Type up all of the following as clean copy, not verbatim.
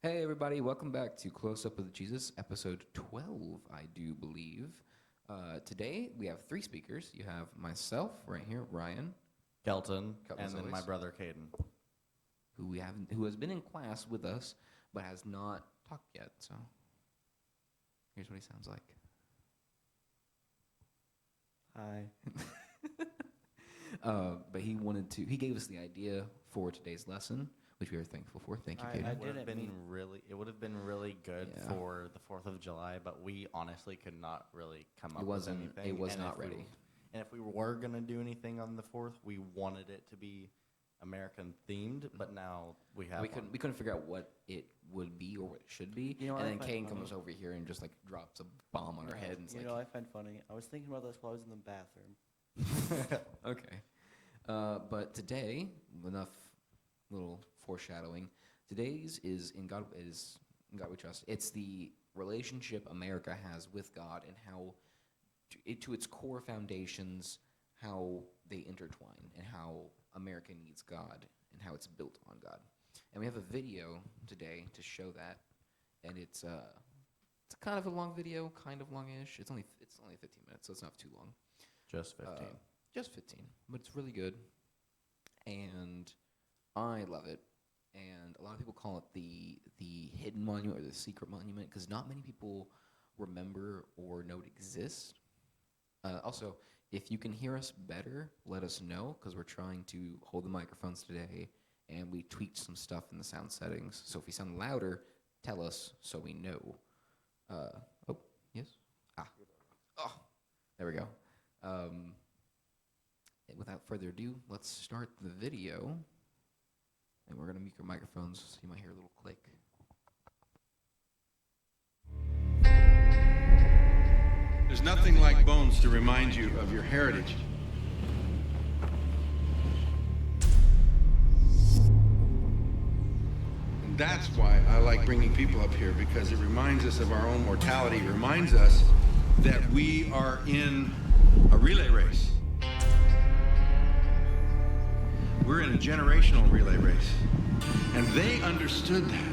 Hey, everybody, welcome back to Close Up with Jesus, episode 12, I do believe. Today, we have three speakers. You have myself right here, Ryan, Kelton, Kelton, and then my brother Caden. who has been in class with us, but has not talked yet. So, here's what he sounds like. Hi. But he gave us the idea for today's lesson, which we are thankful for. Thank you, Caden. It would have been really good Yeah. for the 4th of July, but we honestly could not really come up with anything. It was And not if we- ready. And if we were going to do anything on the 4th, we wanted it to be American themed, but now we have We couldn't figure out what it would be or what it should be. You know what and I then find Caden funny? comes over here and just like drops a bomb on our head. And it's You like, know, I find funny. I was thinking about this while I was in the bathroom. okay. But today, enough little foreshadowing. Today's is in God We Trust. It's the relationship America has with God and how, to its core foundations, how they intertwine and how America needs God and how it's built on God. And we have a video today to show that, and it's kind of a long video, kind of longish. It's only 15 minutes, so it's not too long. just 15. Just 15, but it's really good, and I love it. And a lot of people call it the hidden monument or the secret monument because not many people remember or know it exists. Also, if you can hear us better, let us know because we're trying to hold the microphones today, and we tweaked some stuff in the sound settings. So if we sound louder, tell us so we know. Oh, yes? Oh, there we go. Without further ado, let's start the video. And we're going to mute your microphones so you might hear a little click. There's nothing like bones to remind you of your heritage. And that's why I like bringing people up here, because it reminds us of our own mortality. It reminds us that we are in a relay race. We're in a generational relay race. And they understood that.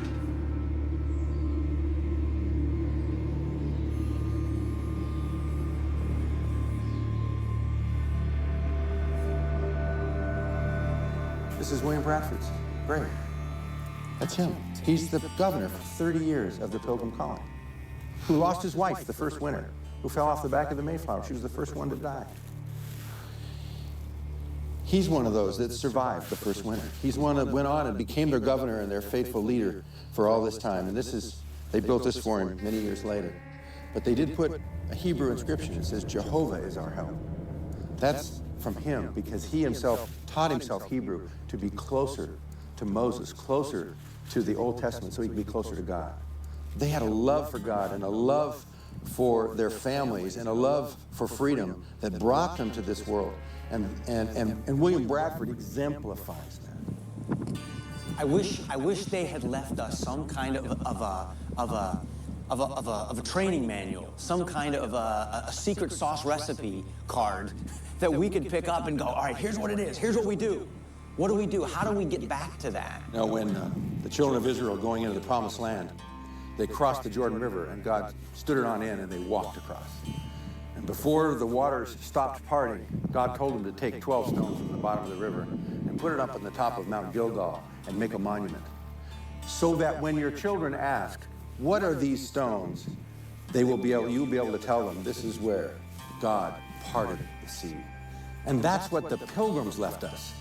This is William Bradford's grave. That's him. He's the governor for 30 years of the Pilgrim Colony, who lost his wife the first winter, who fell off the back of the Mayflower. She was the first one to die. He's one of those that survived the first winter. He's one that went on and became their governor and their faithful leader for all this time. And they built this for him many years later. But they did put a Hebrew inscription that says, Jehovah is our help. That's from him because he himself taught himself Hebrew to be closer to Moses, closer to the Old Testament, so he could be closer to God. They had a love for God and a love for their families and a love for freedom that brought them to this world. And William Bradford exemplifies that. I wish they had left us some kind of a training manual, some kind of a secret sauce recipe card that we could pick up and go, all right, here's what it is, here's what we do. What do we do? How do we get back to that? Now, when the children of Israel going into the Promised Land, they crossed the Jordan River, and God stood it on in, and they walked across. And before the waters stopped parting, God told them to take 12 stones from the bottom of the river and put it up on the top of Mount Gilgal and make a monument, so that when your children ask, what are these stones, you'll be able to tell them, this is where God parted the sea. And that's what the Pilgrims left us.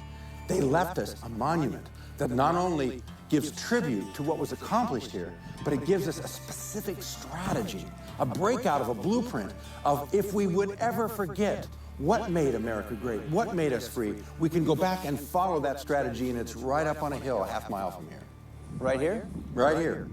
They left us a monument that not only gives tribute to what was accomplished here, but it gives us a specific strategy, a breakout of a blueprint of if we would ever forget what made America great, what made us free, we can go back and follow that strategy, and it's right up on a hill a half mile from here. Right here? Right here.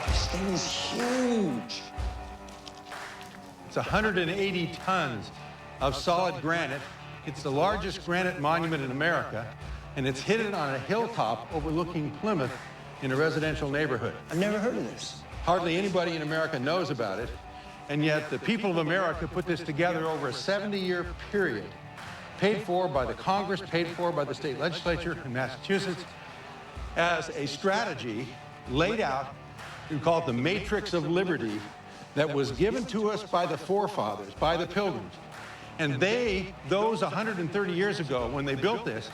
This thing is huge. It's 180 tons of solid granite. It's the largest granite monument in America, and it's hidden on a hilltop overlooking Plymouth in a residential neighborhood. I've never heard of this. Hardly anybody in America knows about it, and yet the people of America put this together over a 70-year period, paid for by the Congress, paid for by the state legislature in Massachusetts, as a strategy laid out. We call it the Matrix of Liberty, that was given to us by the forefathers, by the Pilgrims. And those 130 years ago, when they built this,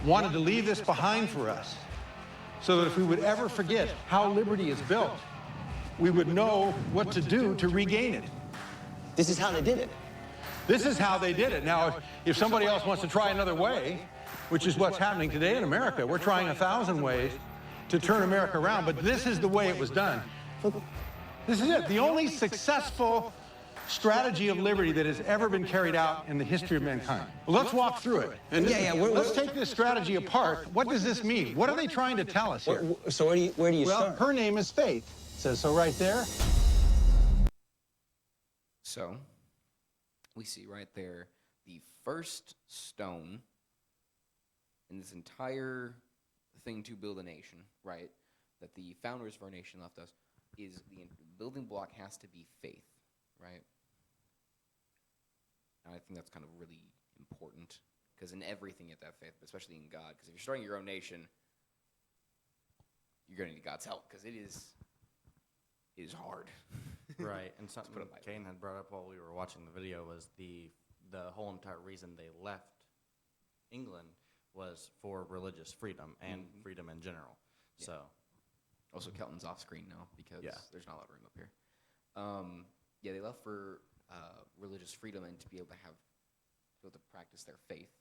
wanted to leave this behind for us, so that if we would ever forget how liberty is built, we would know what to do to regain it. This is how they did it. This is how they did it. Now, if somebody else wants to try another way, which is what's happening today in America, we're trying 1,000 ways to turn America around, but this is the way it was done. This is it. The only successful strategy of liberty that has ever been carried out in the history of mankind. Well, let's walk through it. And let's take this strategy apart. What does this mean? What are they trying to tell us here? So where do you Well, start? her name is Faith. It says so right there. So, we see right there the first stone in this entire thing to build a nation, right, that the founders of our nation left us, is the building block has to be faith, right? And I think that's kind of really important, because in everything you have to have faith, but especially in God, because if you're starting your own nation, you're going to need God's help, because it is hard. Right, and something put it lightly. Kane had brought up while we were watching the video was the whole entire reason they left England was for religious freedom and freedom in general. Yeah. So, Also, Kelton's off screen now because there's not a lot of room up here. Yeah, they left for religious freedom and to be able to practice their faith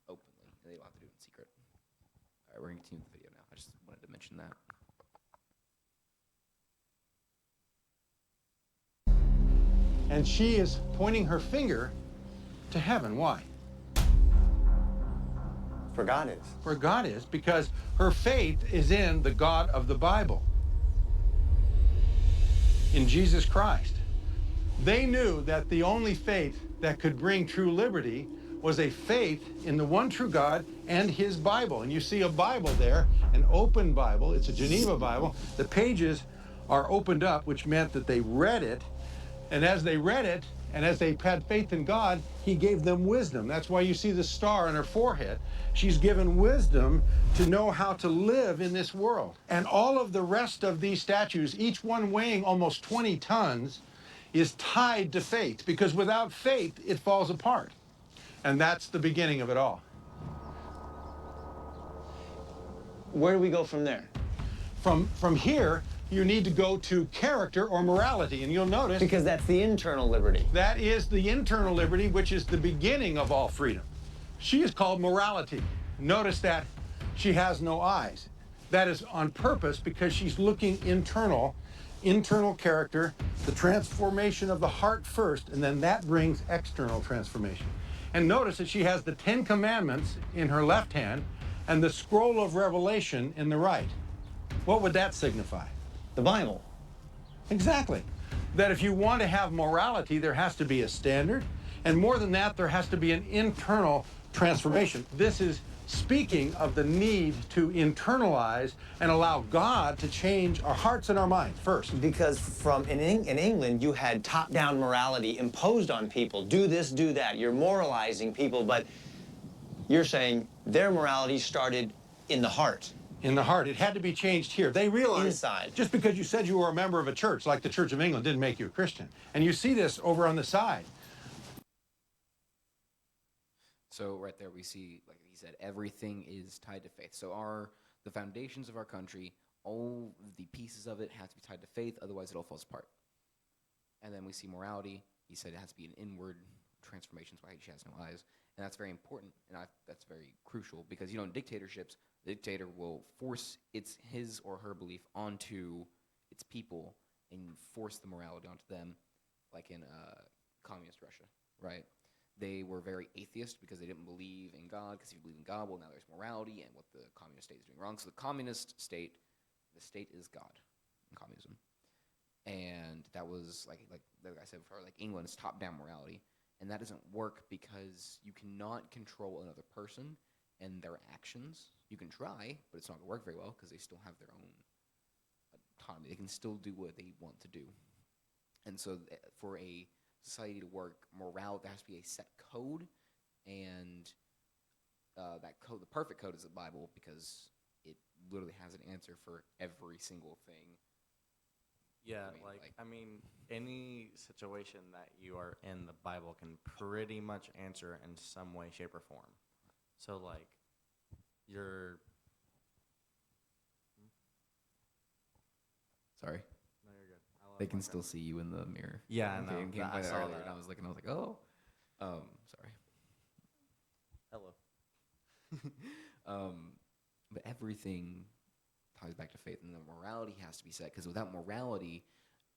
openly. And they don't have to do it in secret. All right, we're going to continue with the video now. I just wanted to mention that. And she is pointing her finger to heaven. Why? Where God is. Where God is, because her faith is in the God of the Bible, in Jesus Christ. They knew that the only faith that could bring true liberty was a faith in the one true God and his Bible. And you see a Bible there, an open Bible. It's a Geneva Bible. The pages are opened up, which meant that they read it. And as they read it, and as they had faith in God, he gave them wisdom. That's why you see the star on her forehead. She's given wisdom to know how to live in this world. And all of the rest of these statues, each one weighing almost 20 tons, is tied to faith, because without faith, it falls apart. And that's the beginning of it all. Where do we go from there? From here, you need to go to character or morality, and you'll notice Because that's the internal liberty. that is the internal liberty, which is the beginning of all freedom. She is called morality. Notice that she has no eyes. That is on purpose, because she's looking internal character, the transformation of the heart first, and then that brings external transformation. And notice that she has the 10 Commandments in her left hand and the scroll of Revelation in the right. What would that signify? The Bible. Exactly. That if you want to have morality, there has to be a standard, and more than that, there has to be an internal transformation. This is speaking of the need to internalize and allow God to change our hearts and our minds first. Because in England, you had top-down morality imposed on people. Do this, do that. You're moralizing people, but you're saying their morality started in the heart. In the heart. It had to be changed here. They realized Inside. just because you said you were a member of a church, like the Church of England, didn't make you a Christian. And you see this over on the side. So right there we see, like he said, everything is tied to faith. So the foundations of our country, all the pieces of it have to be tied to faith, otherwise it all falls apart. And then we see morality. He said it has to be an inward transformation, that's why she has no eyes. And that's very important, and that's very crucial, because, in dictatorships, the dictator will force his or her belief onto its people and force the morality onto them, like in communist Russia, right? They were very atheist because they didn't believe in God, because if you believe in God, well, now there's morality and what the communist state is doing wrong. So the communist state, the state is God in communism. And that was like I said before, like England's top-down morality, and that doesn't work because you cannot control another person and their actions. You can try, but it's not going to work very well because they still have their own autonomy. They can still do what they want to do. And so for a society to work, there has to be a set code, and that code, the perfect code, is the Bible, because it literally has an answer for every single thing. Yeah, I mean, any situation that you are in, the Bible can pretty much answer in some way, shape, or form. So, like, you're... Sorry. No, you're good. They can still see you in the mirror. Yeah, I know. Came by I that saw earlier, that. and I was looking. I was like, oh, sorry. Hello. But everything ties back to faith, and the morality has to be set, because without morality,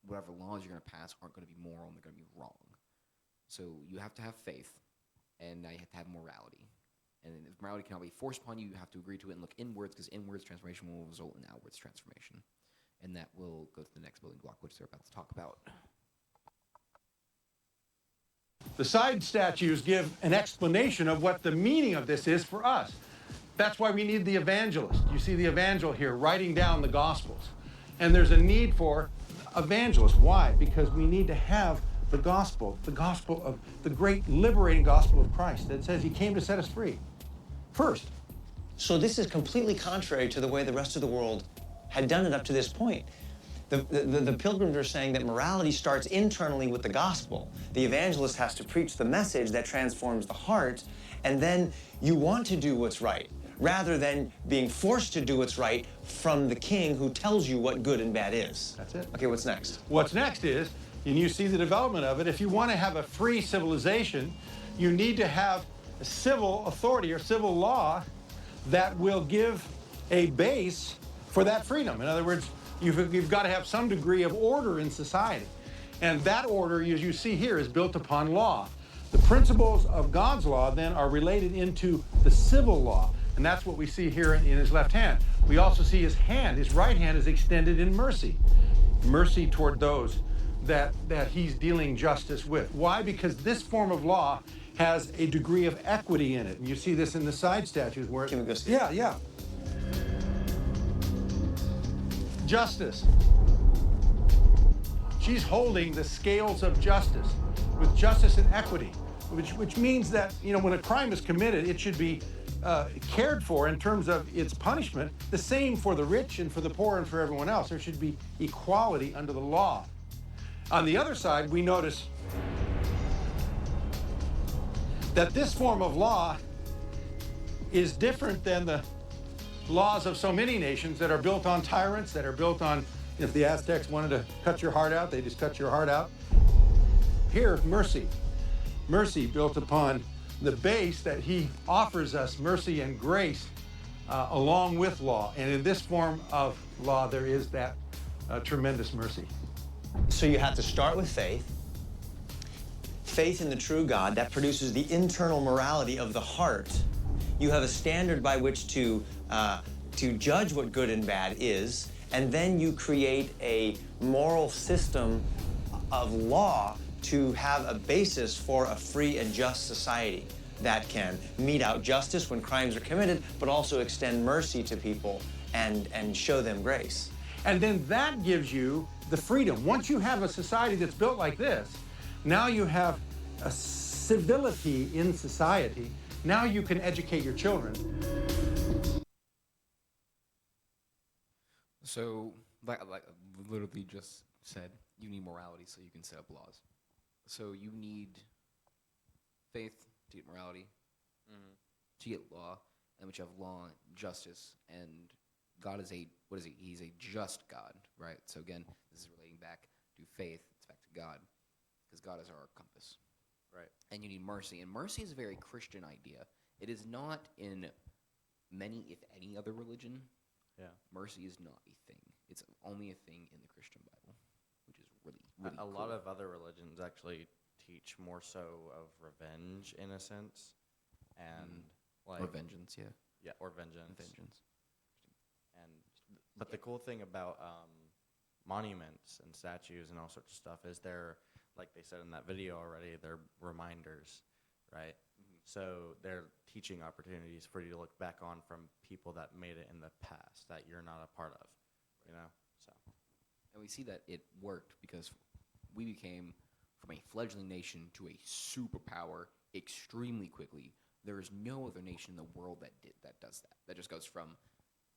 whatever laws you're going to pass aren't going to be moral, and they're going to be wrong. So you have to have faith, and now you have to have morality. And if morality cannot be forced upon you, you have to agree to it and look inwards, because inwards transformation will result in outwards transformation. And that will go to the next building block, which they're about to talk about. The side statues give an explanation of what the meaning of this is for us. That's why we need the evangelist. You see the evangel here writing down the Gospels. And there's a need for evangelists. Why? Because we need to have the gospel of the great liberating gospel of Christ that says he came to set us free. First. So this is completely contrary to the way the rest of the world had done it up to this point. The pilgrims are saying that morality starts internally with the gospel. The evangelist has to preach the message that transforms the heart, and then you want to do what's right, rather than being forced to do what's right from the king who tells you what good and bad is. That's it. Okay, what's next? What's next is, and you see the development of it, if you want to have a free civilization, you need to have a civil authority or civil law that will give a base for that freedom. In other words, you've got to have some degree of order in society. And that order, as you see here, is built upon law. The principles of God's law then are related into the civil law. And that's what we see here in his left hand. We also see his right hand is extended in mercy. Mercy toward those that he's dealing justice with. Why? Because this form of law has a degree of equity in it. And you see this in the side statues where... Can we go see? Yeah. Justice. She's holding the scales of justice with justice and equity, which means that, when a crime is committed, it should be cared for in terms of its punishment, the same for the rich and for the poor and for everyone else. There should be equality under the law. On the other side, we notice that this form of law is different than the laws of so many nations that are built on tyrants, that are built on, if the Aztecs wanted to cut your heart out, they just cut your heart out. Here, mercy. Mercy built upon the base that he offers us, mercy and grace, along with law. And in this form of law, there is that tremendous mercy. So you have to start with faith. Faith in the true God, that produces the internal morality of the heart. You have a standard by which to judge what good and bad is, and then you create a moral system of law to have a basis for a free and just society that can mete out justice when crimes are committed, but also extend mercy to people and show them grace. And then that gives you the freedom. Once you have a society that's built like this, now you have a civility in society. Now you can educate your children. So, like literally just said, you need morality so you can set up laws. So you need faith to get morality, to get law, and which have law, justice, and God is He's a just God, right? So again, this is relating back to faith. It's back to God, because God is our compass. Right. And you need mercy. And mercy is a very Christian idea. It is not in many, if any, other religion. Yeah. Mercy is not a thing. It's only a thing in the Christian Bible, which is really, really A cool. lot of other religions actually teach more so of revenge, in a sense. And, or vengeance, yeah. Yeah, or vengeance. Vengeance. But the cool thing about monuments and statues and all sorts of stuff is they're, like they said in that video already, they're reminders, right? So they're teaching opportunities for you to look back on from people that made it in the past that you're not a part of, you know? So. And we see that it worked because we became from a fledgling nation to a superpower extremely quickly. There is no other nation in the world that does that. That just goes from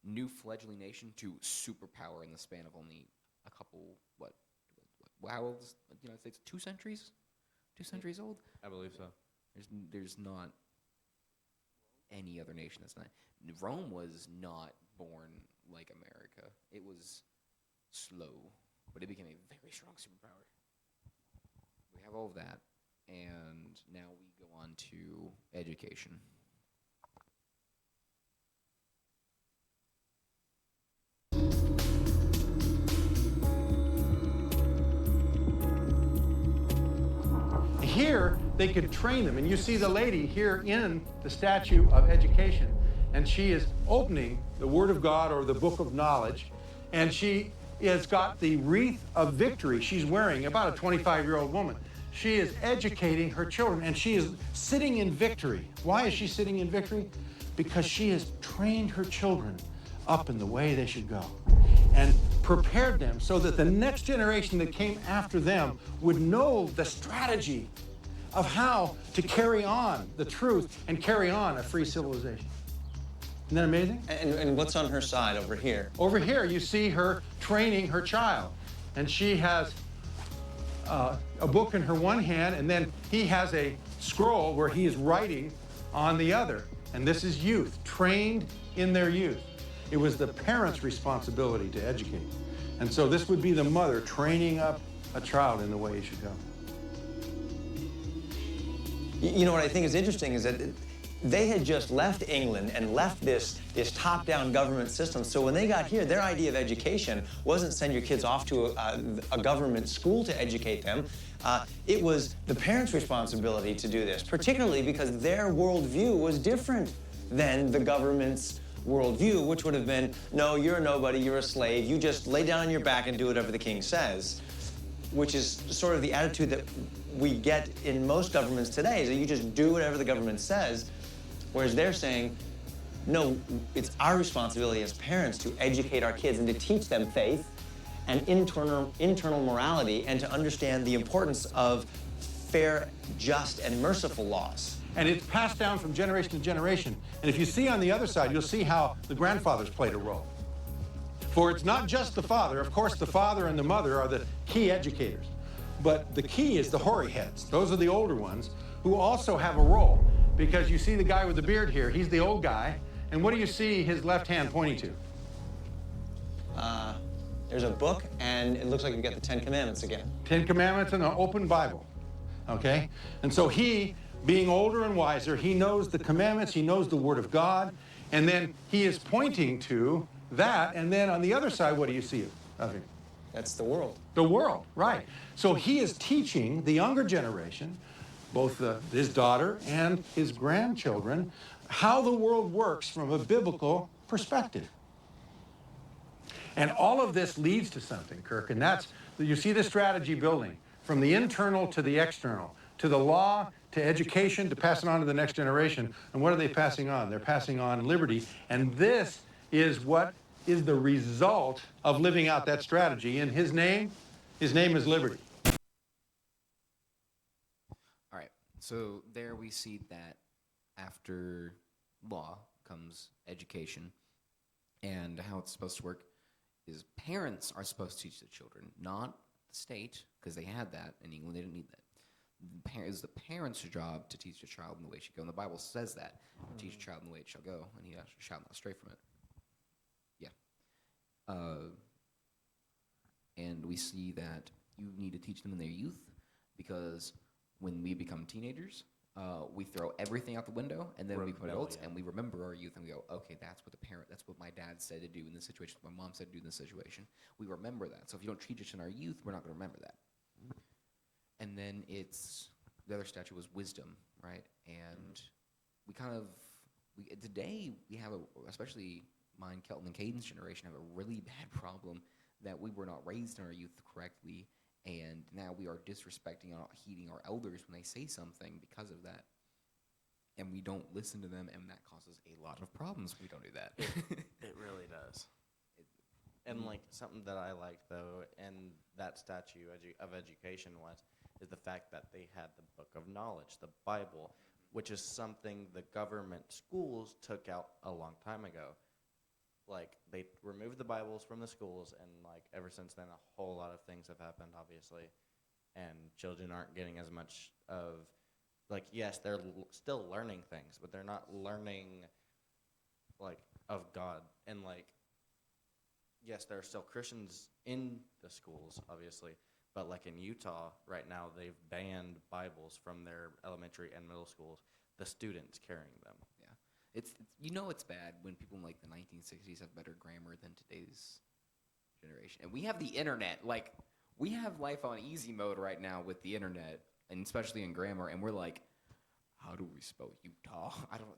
new fledgling nation to superpower in the span of only a couple, how old is the United States? 2 centuries? 2 centuries old? I believe so. There's not any other nation that's not. Rome was not born like America. It was slow, but it became a very strong superpower. We have all of that, and now we go on to education. Here, they could train them. And you see the lady here in the statue of education, and she is opening the Word of God or the Book of Knowledge, and she has got the wreath of victory she's wearing, about a 25-year-old woman. She is educating her children, and she is sitting in victory. Why is she sitting in victory? Because she has trained her children up in the way they should go and prepared them so that the next generation that came after them would know the strategy of how to carry on the truth and carry on a free civilization. Isn't that amazing? And what's on her side over here? Over here, you see her training her child. And she has a book in her one hand, and then he has a scroll where he is writing on the other. And this is youth, trained in their youth. It was the parents' responsibility to educate. And so this would be the mother training up a child in the way he should go. You know what I think is interesting is that they had just left England and left this top-down government system. So when they got here, their idea of education wasn't send your kids off to a government school to educate them. It was the parents' responsibility to do this, particularly because their worldview was different than the government's worldview, which would have been, no, you're a nobody, you're a slave, you just lay down on your back and do whatever the king says, which is sort of the attitude that we get in most governments today, is that you just do whatever the government says, whereas they're saying, no, it's our responsibility as parents to educate our kids and to teach them faith and internal morality and to understand the importance of fair, just, and merciful laws. And it's passed down from generation to generation. And if you see on the other side, you'll see how the grandfathers played a role. For it's not just the father. Of course, the father and the mother are the key educators. But the key is the hoary heads. Those are the older ones who also have a role. Because you see the guy with the beard here, he's the old guy. And what do you see his left hand pointing to? There's a book, and it looks like you've got the 10 Commandments again. 10 Commandments and an open Bible. Okay? And so he, being older and wiser, he knows the commandments, he knows the Word of God, and then he is pointing to that. And then on the other side, what do you see of him? That's the world. The world, right. So he is teaching the younger generation, both his daughter and his grandchildren, how the world works from a biblical perspective. And all of this leads to something, Kirk, and that's, you see the strategy building from the internal to the external, to the law, to education, to pass it on to the next generation. And what are they passing on? They're passing on liberty. And this is what is the result of living out that strategy. And his name is liberty. All right, so there we see that after law comes education, and how it's supposed to work is parents are supposed to teach the children, not the state, because they had that in England. They didn't need that. It is the parents' job to teach the child in the way it should go. And the Bible says that. Teach a child in the way it shall go, and he shall not stray from it. Yeah. And we see that you need to teach them in their youth, because when we become teenagers, we throw everything out the window, and then we become adults, and we remember our youth, and we go, okay, that's what my dad said to do in this situation, what my mom said to do in this situation. We remember that. So if you don't teach us in our youth, we're not going to remember that. And then the other statue was wisdom, right? And today we have especially mine, Kelton, and Caden's generation have a really bad problem that we were not raised in our youth correctly, and now we are disrespecting and not heeding our elders when they say something because of that. And we don't listen to them, and that causes a lot of problems. We don't do that. It really does. And like something that I liked though, in that statue of education is the fact that they had the book of knowledge, the Bible, which is something the government schools took out a long time ago. Like they removed the Bibles from the schools, and like ever since then, a whole lot of things have happened, obviously, and children aren't getting as much of, like, yes, they're still learning things, but they're not learning like of God. And like, yes, there are still Christians in the schools, obviously, but like in Utah right now, they've banned Bibles from their elementary and middle schools, the students carrying them. Yeah, it's it's bad when people in like the 1960s have better grammar than today's generation, and we have the internet. Like, we have life on easy mode right now with the internet, and especially in grammar. And we're like, how do we spell Utah? I don't know.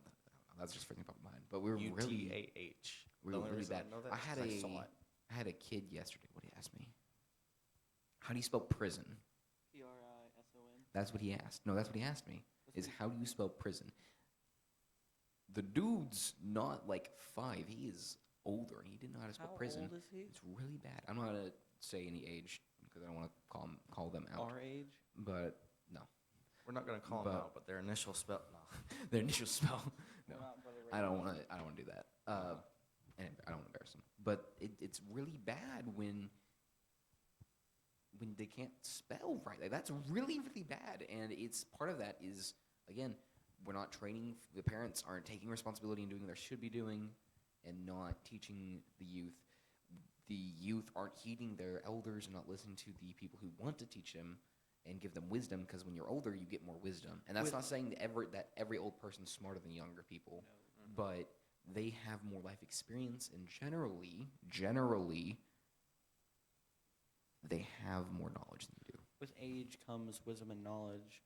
That's just freaking popped in my mind. But we were really UTAH. we were really bad. I know that I is had 'cause a saw it. I had a kid yesterday. What did he ask me? How do you spell prison? Prison. That's what he asked. No, that's what he asked me. Is how do you spell prison? The dude's not like 5. He is older, and he didn't know how to spell How prison. old is he? It's really bad. I'm not gonna say any age because I don't want to call them out. Our age? But no, We're not going to call them But- out, but their initial spell. No. their initial spell. No, We're not Brother I don't Ray. want to do that. And I don't want to embarrass them. But it's really bad when they can't spell right. Like, that's really, really bad. And it's part of that is, again, we're not training. The parents aren't taking responsibility and doing what they should be doing, and not teaching the youth. The youth aren't heeding their elders and not listening to the people who want to teach them and give them wisdom, because when you're older, you get more wisdom. And that's not saying that every old person's smarter than younger people, but they have more life experience, and generally, they have more knowledge than you do. With age comes wisdom and knowledge.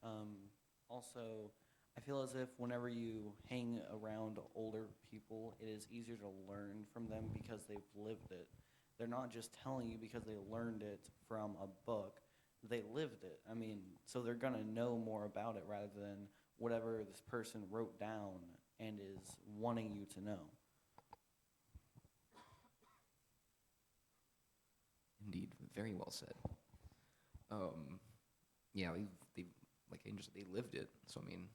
Also, I feel as if whenever you hang around older people, it is easier to learn from them because they've lived it. They're not just telling you because they learned it from a book. They lived it. I mean, so they're going to know more about it rather than whatever this person wrote down and is wanting you to know. Indeed, very well said. Yeah, they like Angel said, they lived it. So I mean,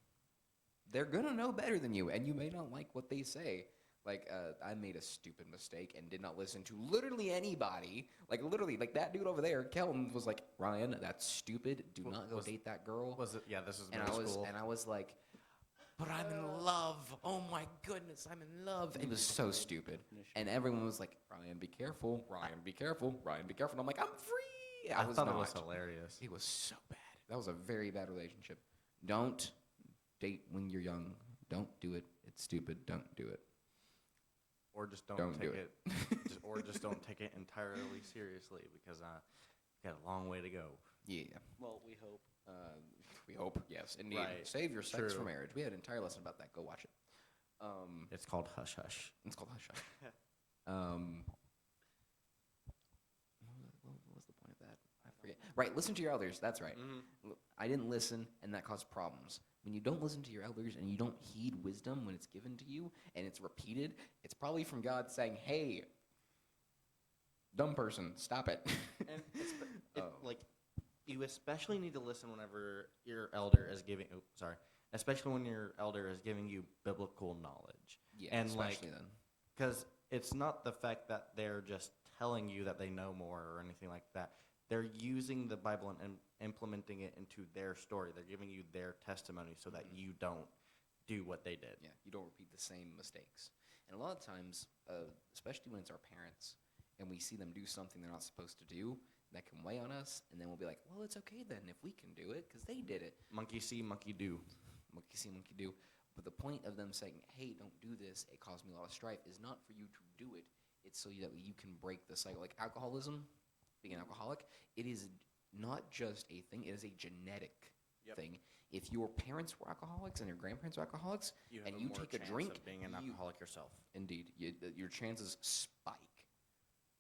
they're gonna know better than you, and you may not like what they say. Like, I made a stupid mistake and did not listen to literally anybody. Like, literally, like that dude over there, Kelton, was like, Ryan, that's stupid. Do not go date that girl. Was it? Yeah, this is And middle school. I was like, but I'm in love. Oh my goodness, I'm in love. It was so stupid. And everyone was like, Ryan, be careful. Ryan, be careful. Ryan, be careful. And I'm like, I'm free. I was thought not. it was hilarious. It was so bad. That was a very bad relationship. Don't date when you're young. Don't do it. It's stupid. Don't do it. Or just don't do take it. or just don't take it entirely seriously, because we got a long way to go. Yeah. Well, we hope. We hope. Yes, indeed. Right. Save your sex for True. marriage. We had an entire lesson about that. Go watch it. It's called Hush Hush. It's called Hush Hush. What was the point of that? I forget. Right, listen to your elders. That's right. I didn't listen, and that caused problems. When you don't listen to your elders and you don't heed wisdom when it's given to you and it's repeated, it's probably from God saying, "Hey, dumb person, stop it." And like, you especially need to listen whenever your elder is giving. Oh, sorry. Especially when your elder is giving you biblical knowledge. Yeah, and especially like, then. because it's not the fact that they're just telling you that they know more or anything like that. They're using the Bible and implementing it into their story. They're giving you their testimony so that you don't do what they did. Yeah, you don't repeat the same mistakes. And a lot of times, especially when it's our parents, and we see them do something they're not supposed to do, that can weigh on us, and then we'll be like, well, it's okay then if we can do it, because they did it. Monkey see, monkey do. Monkey see, monkey do. But the point of them saying, hey, don't do this, it caused me a lot of strife, is not for you to do it. It's so that you can break the cycle. Like alcoholism, being an alcoholic, it is not just a thing, it is a genetic thing. If your parents were alcoholics and your grandparents were alcoholics, and you take a drink, of being an alcoholic yourself. Indeed, your chances spike.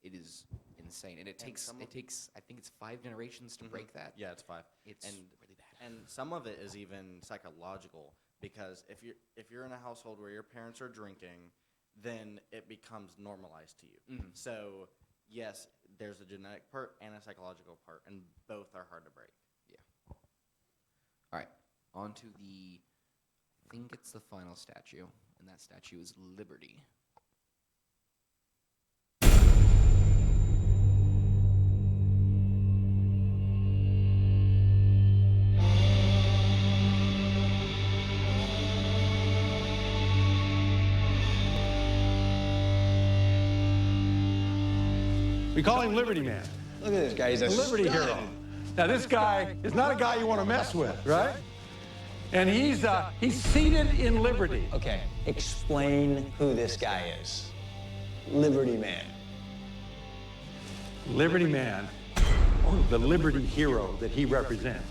It is insane, and it takes some of- I think it's 5 generations to break that. Yeah, it's 5. It's and really bad. And some of it is even psychological, because if you're in a household where your parents are drinking, then it becomes normalized to you. Mhm. So yes, there's a genetic part and a psychological part, and both are hard to break. All right, on to I think it's the final statue, and that statue is Liberty. We call him Liberty Man. Look at this guy. He's a Liberty stud. hero. Now this guy is not a guy you want to mess with, right? And he's seated in liberty. Okay, explain who this guy is. Liberty Man. Liberty Man, the liberty hero that he represents,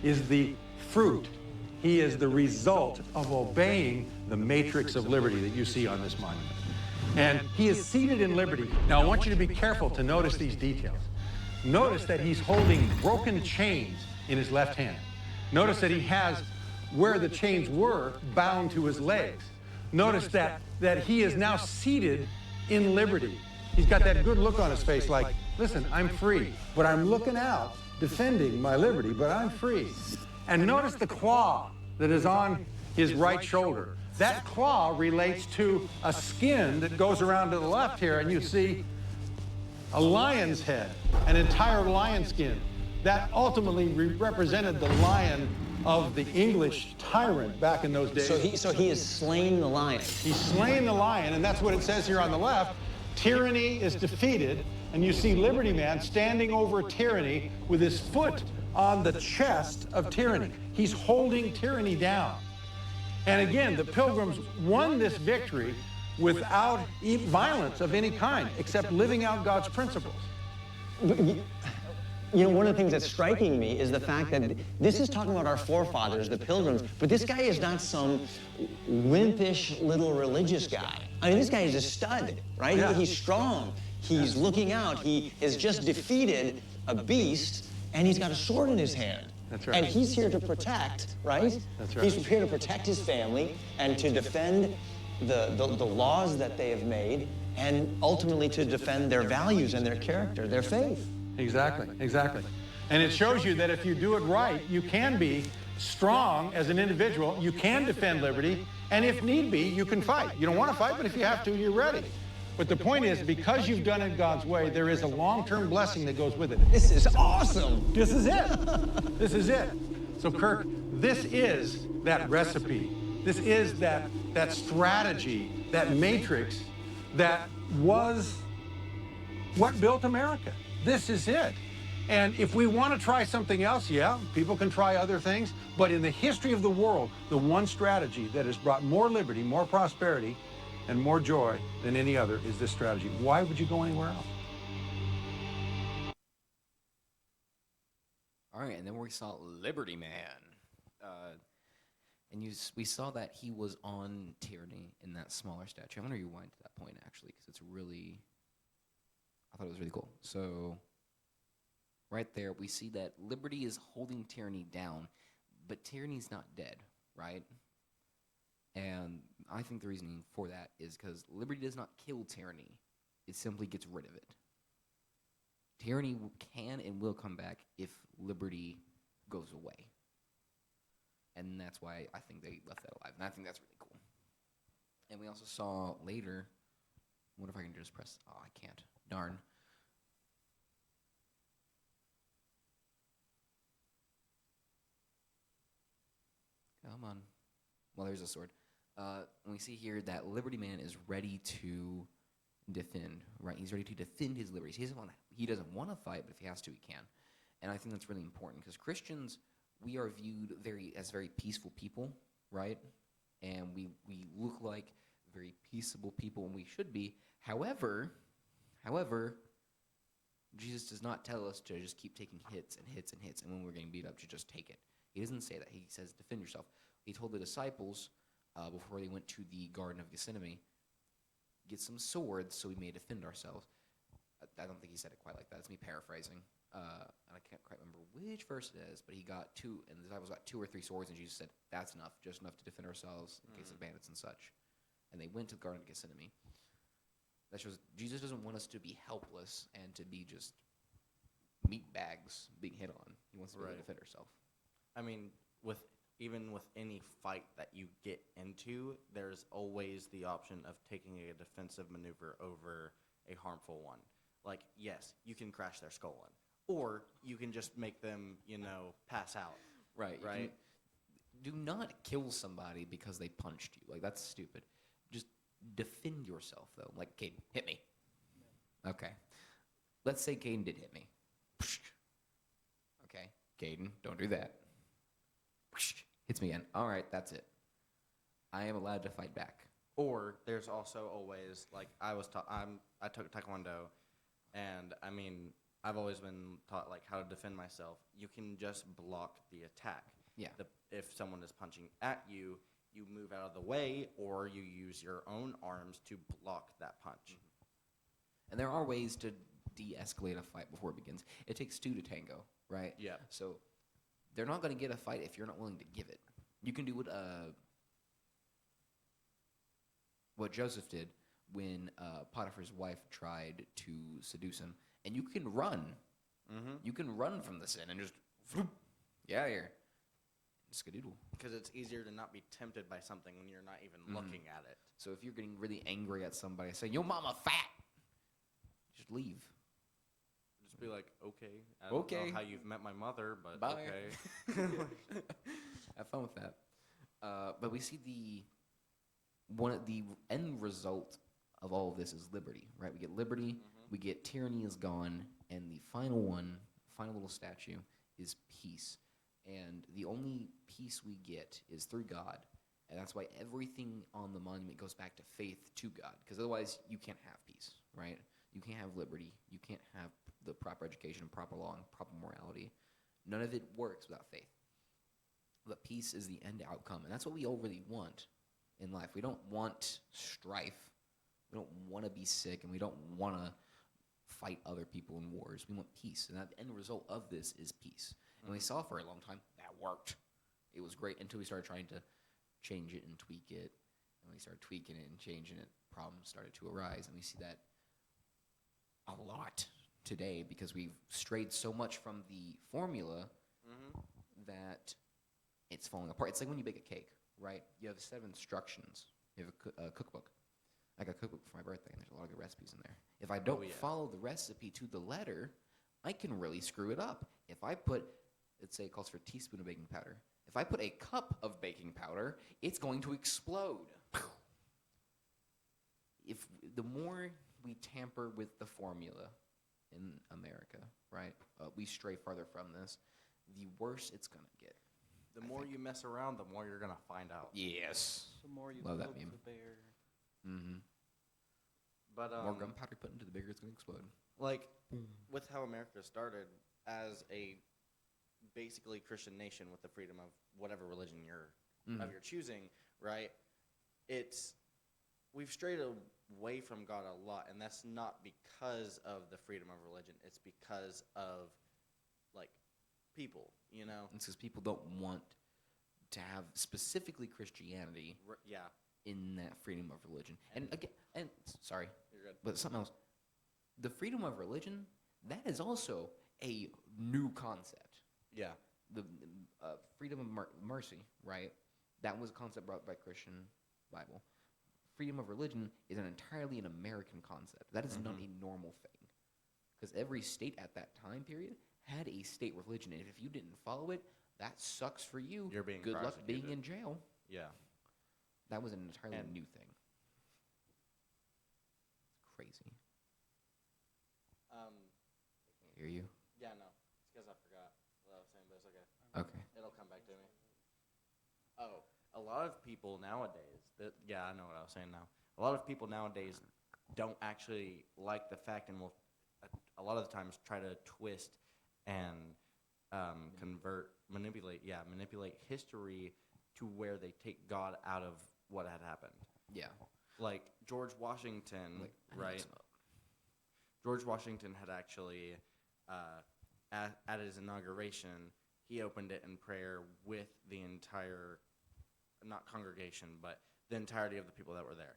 is the fruit. He is the result of obeying the matrix of liberty that you see on this monument. And he is seated in liberty. Now I want you to be careful to notice these details. Notice that he's holding broken chains in his left hand. Notice that he has, where the chains were, bound to his legs. Notice that he is now seated in liberty. He's got that good look on his face like, listen, I'm free, but I'm looking out, defending my liberty, but I'm free. And notice the claw that is on his right shoulder. That claw relates to a skin that goes around to the left here, and you see a lion's head, an entire lion skin. That ultimately represented the lion of the English tyrant back in those days. So he has slain the lion. He's slain the lion, and that's what it says here on the left. Tyranny is defeated, and you see Liberty Man standing over tyranny with his foot on the chest of tyranny. He's holding tyranny down. And again, the Pilgrims won this victory without violence of any kind, except living out God's principles. You know, one of the things that's striking me is the fact that this is talking about our forefathers, the Pilgrims, but this guy is not some wimpish little religious guy. I mean, this guy is a stud, right? Yeah. He's strong. He's looking out. He has just defeated a beast, and he's got a sword in his hand. That's right. And he's here to protect, right? That's right. He's here to protect his family and to defend the laws that they have made, and ultimately to defend their values and their character, their faith. Exactly, exactly. And it shows you that if you do it right, you can be strong as an individual, you can defend liberty, and if need be, you can fight. You don't want to fight, but if you have to, you're ready. But the point is, because you've done it God's way, there is a long-term blessing that goes with it. This is awesome. This is it. This is it. So Kirk, this is that recipe. This is that strategy, that matrix that was what built America. This is it. And if we want to try something else, yeah, people can try other things. But in the history of the world, the one strategy that has brought more liberty, more prosperity, and more joy than any other is this strategy. Why would you go anywhere else? All right, and then we saw Liberty Man. We saw that he was on tyranny in that smaller statue. I'm going to rewind to that point, actually, because it's really, I thought it was really cool. So right there, we see that liberty is holding tyranny down, but tyranny's not dead, right? And I think the reasoning for that is because liberty does not kill tyranny. It simply gets rid of it. Tyranny can and will come back if liberty goes away. And that's why I think they left that alive. And I think that's really cool. And we also saw later, what if I can just press, oh, I can't, darn. Come on. Well, there's a sword. We see here that Liberty Man is ready to defend, right? He's ready to defend his liberties. He doesn't want to fight, but if he has to, he can. And I think that's really important because Christians, we are viewed as very peaceful people, right? And we look like very peaceable people, and we should be. However, Jesus does not tell us to just keep taking hits and hits and hits, and when we're getting beat up, to just take it. He doesn't say that. He says, defend yourself. He told the disciples before they went to the Garden of Gethsemane, get some swords so we may defend ourselves. I don't think he said it quite like that. It's me paraphrasing. And I can't quite remember which verse it is, but he got 2, and the disciples got 2 or 3 swords, and Jesus said, "That's enough, just enough to defend ourselves in case of bandits and such." And they went to the Garden of Gethsemane. That shows Jesus doesn't want us to be helpless and to be just meat bags being hit on. He wants us to be able to defend ourselves. I mean, even with any fight that you get into, there's always the option of taking a defensive maneuver over a harmful one. Like, yes, you can crash their skull in, or you can just make them, pass out. Right. Right. Do not kill somebody because they punched you. Like, that's stupid. Just defend yourself, though. Like, Caden, hit me. Okay. Let's say Caden did hit me. Okay. Caden, don't do that. Hits me again. All right, that's it. I am allowed to fight back. Or there's also always, like, I took Taekwondo, and I mean, I've always been taught, like, how to defend myself. You can just block the attack. Yeah. If someone is punching at you, you move out of the way, or you use your own arms to block that punch. And there are ways to de-escalate a fight before it begins. It takes 2 to tango, right? Yeah. So they're not going to get a fight if you're not willing to give it. You can do what Joseph did when Potiphar's wife tried to seduce him, and you can run. Mm-hmm. You can run from the sin and just get out of here. Skadoodle. Because it's easier to not be tempted by something when you're not even looking at it. So if you're getting really angry at somebody saying, "Your mama fat," just leave. Just be like, okay. I don't Okay. know how you've met my mother, but Bye. okay. Have fun with that. But we see the end result of all of this is liberty, right? We get liberty, we get tyranny is gone, and the final little statue is peace. And the only peace we get is through God. And that's why everything on the monument goes back to faith to God. Because otherwise, you can't have peace, right? You can't have liberty. You can't have the proper education, proper law, and proper morality. None of it works without faith. But peace is the end outcome. And that's what we all really want in life. We don't want strife. We don't want to be sick, and we don't want to fight other people in wars. We want peace. And the end result of this is peace. And we saw for a long time that worked. It was great until we started trying to change it and tweak it. And when we started tweaking it and changing it, problems started to arise. And we see that a lot today because we've strayed so much from the formula that it's falling apart. It's like when you bake a cake, right? You have a set of instructions. You have a cookbook. I got a cookbook for my birthday, and there's a lot of good recipes in there. If I don't follow the recipe to the letter, I can really screw it up. If I put, let's say it calls for a teaspoon of baking powder. If I put a cup of baking powder, it's going to explode. If the more we tamper with the formula in America, right, we stray farther from this, the worse it's going to get. The more you mess around, the more you're going to find out. Yes. The more you Love that poke meme. the bear. Mm-hmm. But More gunpowder put into the bigger it's going to explode. like with how America started as a basically Christian nation with the freedom of whatever religion of your choosing, right? We've strayed away from God a lot, and that's not because of the freedom of religion. It's because of like people, It's because people don't want to have specifically Christianity Yeah, in that freedom of religion. And again, sorry, you're good. but something else. The freedom of religion, that is also a new concept. Yeah, The freedom of mercy, right? That was a concept brought by Christian Bible. Freedom of religion is entirely an American concept. That is not a normal thing. Because every state at that time period had a state religion. And if you didn't follow it, that sucks for you. You're being Good luck being prosecuted. in jail. yeah. That was an entirely And- new thing. It's crazy. I hear you. Yeah, no, it's because I forgot what I was saying, but it's okay. Okay. It'll come back to me. Oh, a lot of people nowadays, I know what I was saying now. A lot of people nowadays don't actually like the fact and will a lot of the times try to twist and manipulate history to where they take God out of what had happened. Yeah. Like George Washington, Like, right? George Washington had actually, at his inauguration, he opened it in prayer with the entire, not congregation, but the entirety of the people that were there.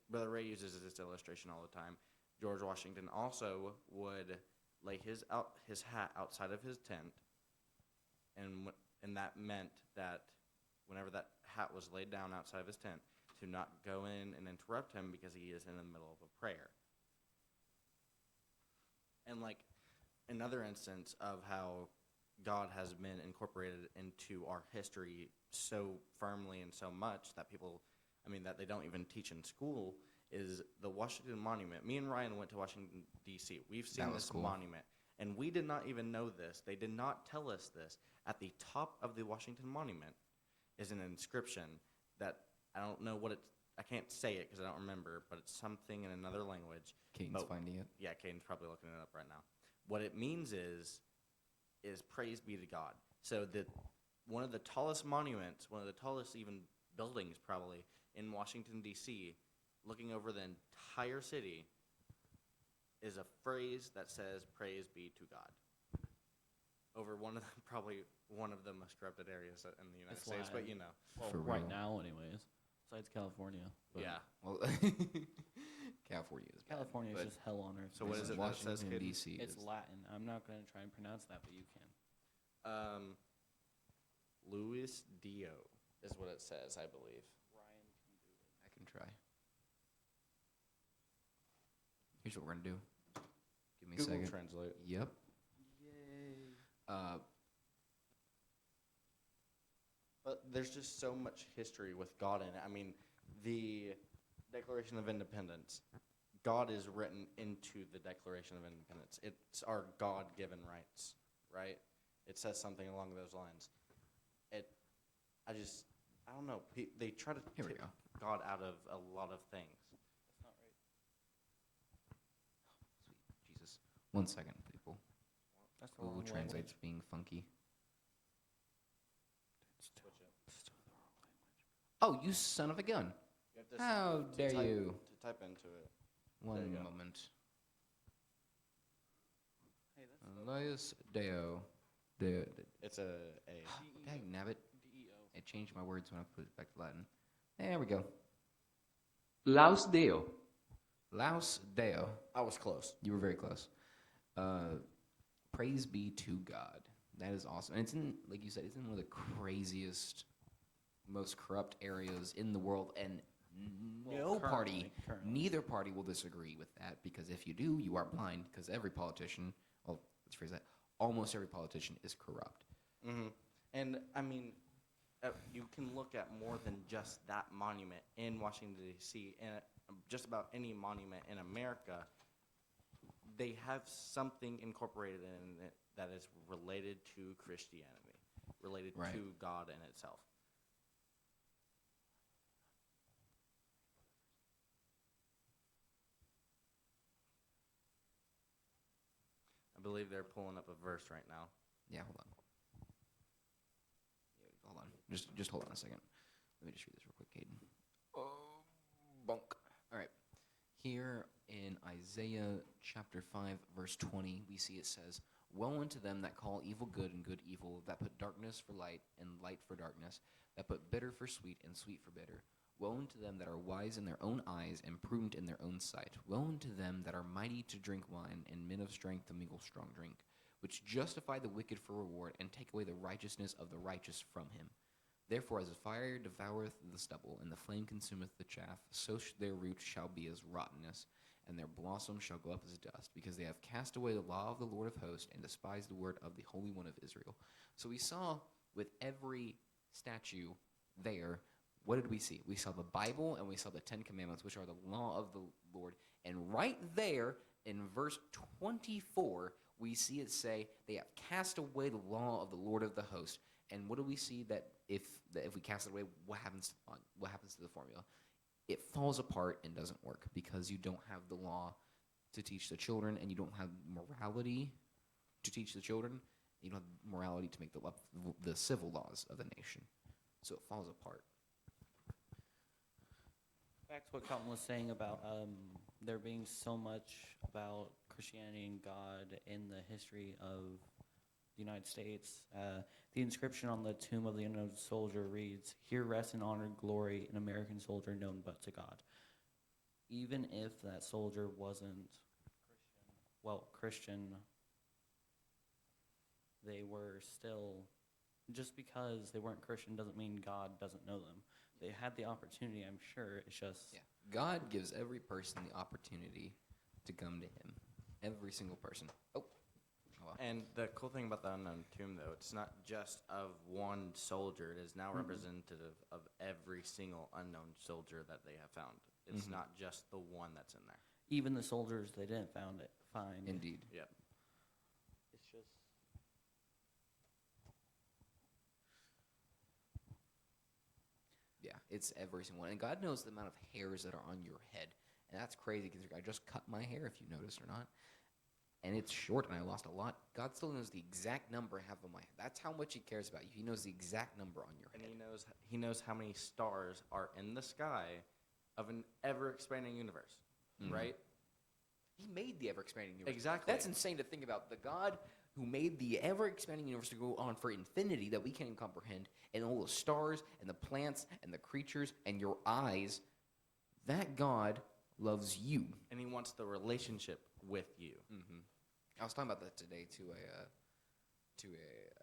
Brother Ray uses this illustration all the time. George Washington also would lay his hat outside of his tent, and that meant that whenever that hat was laid down outside of his tent, to not go in and interrupt him because he is in the middle of a prayer. And like another instance of how God has been incorporated into our history so firmly and so much that that they don't even teach in school is the Washington Monument. Me and Ryan went to Washington, D.C. We've seen this cool monument, and we did not even know this. They did not tell us this. At the top of the Washington Monument is an inscription that I don't know what I can't say it because I don't remember, but it's something in another language. Caden's finding it. Yeah, Caden's probably looking it up right now. What it means is praise be to God. So one of the tallest monuments, one of the tallest even buildings probably in Washington, D.C., looking over the entire city, is a phrase that says praise be to God. Over probably one of the most corrupted areas in the United States, but Well, For right real. now, anyways. Besides California. But yeah. Well, California is bad, California is but just hell on earth. So what is it that says, Washington, Caden? D.C. It's is Latin. I'm not going to try and pronounce that, but you can. Luis Dio is what it says, I believe. Ryan can do it. I can try. Here's what we're gonna do. Give me Google a second. Translate. Yep. Yay. But there's just so much history with God in it. I mean, the Declaration of Independence, God is written into the Declaration of Independence. It's our God-given rights, right? It says something along those lines. I don't know. They try to Here we tip go. God out of a lot of things. That's not right. Sweet Jesus. 1 second, people. That's the Google wrong Translate's language. being funky. Switch it. Oh, you son of a gun! You have to How dare you? To type into it. One you go. moment. Hey, that's Elias Deo. It's a Dang nabbit. DEO. It changed my words when I put it back to Latin. There we go. Laus Deo. Laus Deo. I was close. You were very close. Praise be to God. That is awesome. And it's in, like you said, it's in one of the craziest, most corrupt areas in the world. And Currently. neither party will disagree with that, because if you do, you are blind, because every politician, well, let's phrase that, almost every politician is corrupt. Mm-hmm. And, I mean, you can look at more than just that monument in Washington, D.C., and just about any monument in America. They have something incorporated in it that is related to Christianity, related Right. to God in itself. I believe they're pulling up a verse right now. Yeah, hold on. Yeah, hold on. Just hold on a second. Let me just read this real quick, Caden. Oh, bonk. All right. Here in Isaiah chapter 5, verse 20, we see it says, "Woe unto them that call evil good and good evil, that put darkness for light and light for darkness, that put bitter for sweet and sweet for bitter. Woe unto them that are wise in their own eyes and prudent in their own sight. Woe unto them that are mighty to drink wine and men of strength to mingle strong drink, which justify the wicked for reward and take away the righteousness of the righteous from him. Therefore, as a fire devoureth the stubble, and the flame consumeth the chaff, so their root shall be as rottenness, and their blossom shall go up as dust, because they have cast away the law of the Lord of hosts, and despised the word of the Holy One of Israel." So we saw with every statue there, what did we see? We saw the Bible, and we saw the Ten Commandments, which are the law of the Lord. And right there in verse 24, we see it say, they have cast away the law of the Lord of the host. And what do we see that if we cast it away, what happens to the formula? It falls apart and doesn't work, because you don't have the law to teach the children, and you don't have morality to teach the children. You don't have morality to make the civil laws of the nation. So it falls apart. Back to what Colton was saying about there being so much about Christianity and God in the history of the United States. The inscription on the tomb of the unknown soldier reads, "Here rests in honored glory an American soldier known but to God." Even if that soldier wasn't Christian, they were still, just because they weren't Christian doesn't mean God doesn't know them. They had the opportunity, I'm sure. It's just, Yeah. God gives every person the opportunity to come to him. Every single person. Oh. Well. And the cool thing about the unknown tomb, though, it's not just of one soldier. It is now representative of every single unknown soldier that they have found. It's not just the one that's in there. even the soldiers they didn't find. Indeed. Yep. It's just, Yeah, it's every single one. And God knows the amount of hairs that are on your head. And that's crazy because I just cut my hair, if you noticed or not. And it's short and I lost a lot. God still knows the exact number I have on my head. That's how much he cares about you. He knows the exact number on your And head. he knows how many stars are in the sky of an ever-expanding universe, right? He made the ever-expanding universe. Exactly. That's insane to think about. The God who made the ever-expanding universe to go on for infinity that we can't even comprehend, and all the stars and the plants and the creatures and your eyes, that God loves you. And he wants the relationship with you. I was talking about that today to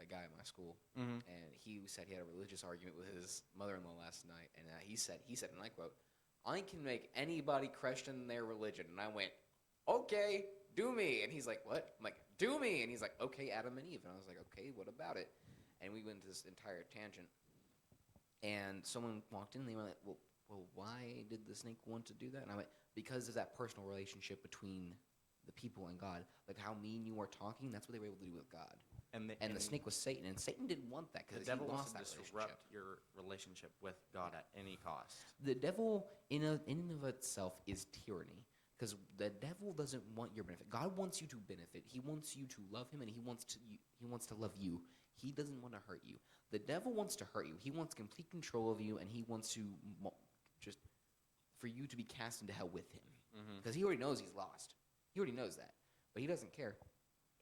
a guy at my school, and he said he had a religious argument with his mother-in-law last night, and he said, and I quote, "I can make anybody question their religion," and I went, "Okay, do me," and he's like, "What?" I'm like, "Do me," and he's like, "Okay, Adam and Eve," and I was like, "Okay, what about it?" And we went into this entire tangent, and someone walked in, and they were like, well, why did the snake want to do that? And I went, because of that personal relationship between the people and God. Like how me and you are talking, that's what they were able to do with God. And the snake was Satan, and Satan didn't want that The because he devil lost wants that to relationship. disrupt your relationship with God at any cost. The devil, in and of itself, is tyranny. Because the devil doesn't want your benefit. God wants you to benefit. He wants you to love him, and he wants to love you. He doesn't want to hurt you. The devil wants to hurt you. He wants complete control of you, and he wants to just for you to be cast into hell with him. Because he already knows he's lost. He already knows that. But he doesn't care.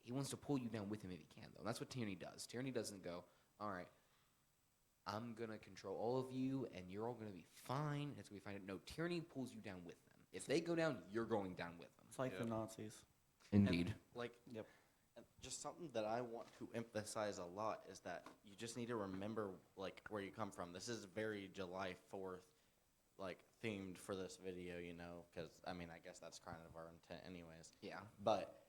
He wants to pull you down with him if he can, though. And that's what tyranny does. Tyranny doesn't go, all right, I'm going to control all of you, and you're all going to be fine. And it's going to be fine. No, tyranny pulls you down with them. If they go down, you're going down with them. it's like the Nazis. Indeed. Yep. And just something that I want to emphasize a lot is that you just need to remember, like, where you come from. This is very July 4th, like, themed for this video, you know, because, I mean, I guess that's kind of our intent anyways. Yeah. But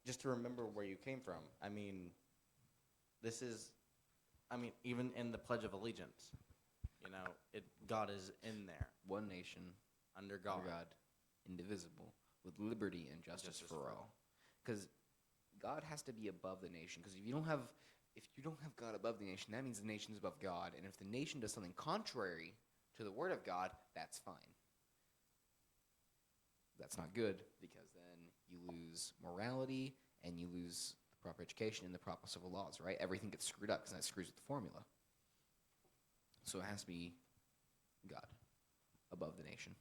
just to remember where you came from. I mean, this is, even in the Pledge of Allegiance, you know, God is in there. One nation, Under God. indivisible, with liberty and justice for all. Because God has to be above the nation. Because if you don't have God above the nation, that means the nation's above God. And if the nation does something contrary to the word of God, that's fine. That's not good, because then you lose morality and you lose the proper education and the proper civil laws, right? Everything gets screwed up because that screws with the formula. So it has to be God above the nation.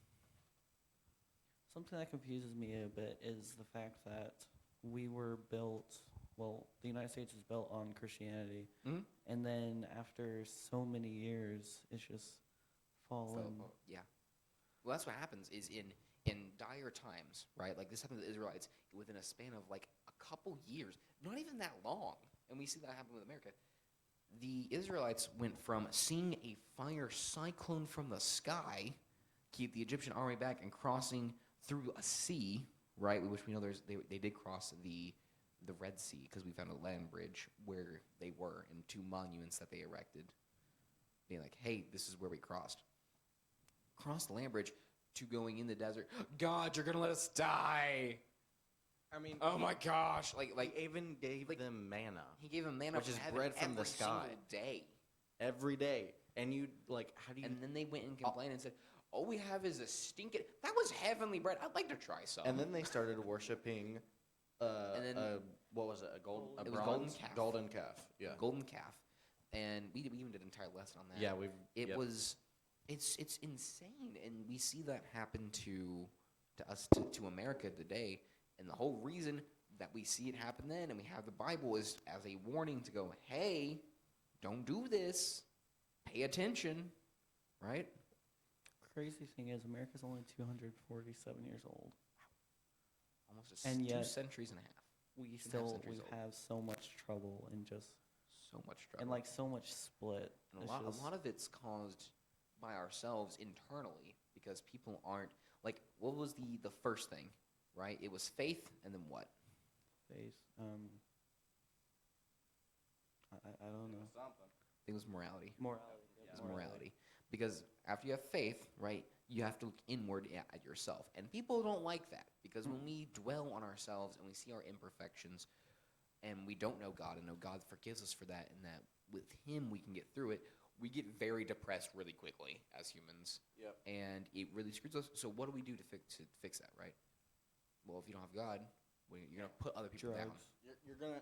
Something that confuses me a bit is the fact that we were built, the United States was built on Christianity, and then after so many years, it's just fallen. Yeah. Well, that's what happens is in dire times, right? Like this happened to the Israelites within a span of like a couple years, not even that long. And we see that happen with America. The Israelites went from seeing a fire cyclone from the sky keep the Egyptian army back and crossing through a sea, right? Which we know they did cross the Red Sea because we found a land bridge where they were and 2 monuments that they erected, being like, hey, this is where we crossed. Crossed the land bridge to going in the desert. God, you're gonna let us die. I mean, Oh my gosh! Like he even gave them manna. he gave them manna which from is heaven bread from the every sky. single day. Every day. And you, like, how do you... And then they went and complained and said, all we have is a stinking... That was heavenly bread. I'd like to try some. And then they started worshiping, what was it, It was bronze? golden calf. Golden calf, yeah. Golden calf. And we even did an entire lesson on that. Yeah, It's insane. And we see that happen to to us, to America today. And the whole reason that we see it happen then and we have the Bible is as a warning to go, hey, don't do this. Pay attention, right? Crazy thing is, America's only 247 years old. Almost And 2 yet- centuries and a half. We 2.5 still centuries old. have so much trouble and just So much trouble. and like so much split. And It's a just- lot of it's caused by ourselves internally because people aren't like. What was the first thing, right? It was faith, and then what? face. I don't know. I think it was morality. Morality. It was morality. Because after you have faith, right, you have to look inward at yourself. And people don't like that because when we dwell on ourselves and we see our imperfections and we don't know God and know God forgives us for that and that with Him we can get through it, we get very depressed really quickly as humans. Yep. And it really screws us. So what do we do to fix that, right? Well, if you don't have God, you're going to put other people down. Drugs.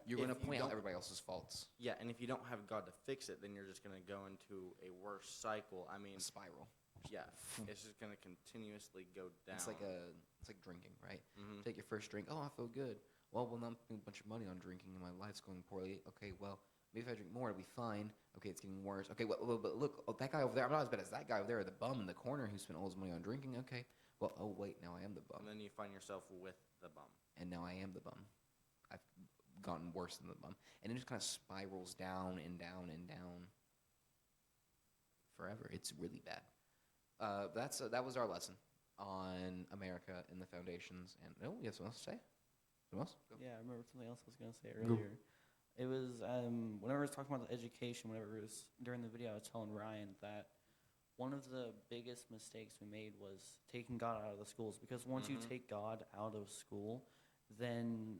You're going to if you point out don't- everybody else's faults. Yeah, and if you don't have God to fix it, then you're just going to go into a worse cycle. I mean, A spiral. yeah, it's just going to continuously go down. It's like drinking, right? Mhm. Take your first drink. Oh, I feel good. Well, now I'm spending a bunch of money on drinking, and my life's going poorly. Okay, well, maybe if I drink more, it'll be fine. Okay, it's getting worse. Okay, well, but look, that guy over there. I'm not as bad as that guy over there, the bum in the corner who spent all his money on drinking. Okay, well, oh wait, now I am the bum, And then you find yourself with the bum. and now I am the bum. I've gotten worse than the bum, and it just kind of spirals down and down and down forever. It's really bad. That was our lesson on America and the foundations. And no, you have something else to say? Something else? Go. Yeah, I remember something else I was gonna say earlier. It was whenever I was talking about the education. Whenever it was during the video, I was telling Ryan that one of the biggest mistakes we made was taking God out of the schools. Because once you take God out of school, then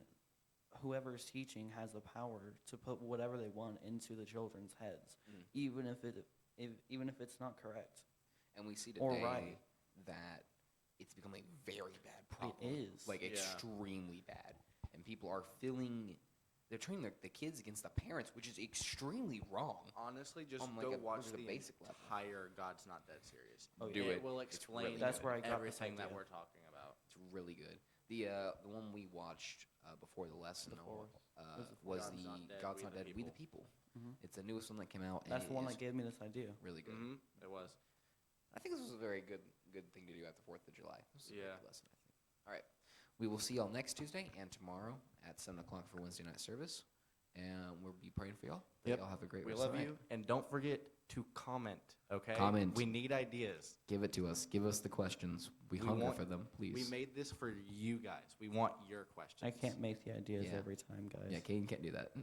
whoever's teaching has the power to put whatever they want into the children's heads, even if it's not correct. And we see Or today right. that it's become a very bad problem. is. Like Yeah. extremely bad. And people are they're training the kids against the parents, which is extremely wrong. Honestly, just On, like, go a- watch just a the basic level. entire God's Not Dead series. Oh, Do yeah. it. will It's explain really That's where I got this everything that idea. we're talking about. It's really good. The one we watched before the lesson The fourth. was God's the Not Dead, God's We Not the Dead, We the People. People. It's the newest one that came out. And That's the it one is that gave me this idea. really good. It was. I think this was a very good thing to do after 4th of July. This was a Yeah. good lesson, I think. All right. We will see y'all next Tuesday and tomorrow at 7 o'clock for Wednesday night service. And we'll be praying for y'all. Yep. Y'all have a great We rest of love the you. night. And don't forget to comment, okay? Comment. We need ideas. Give it to us. Give us the questions. We We hunger want- for them, please. We made this for you guys. We want your questions. I can't make the ideas Yeah. every time, guys. Yeah, Caden can't do that.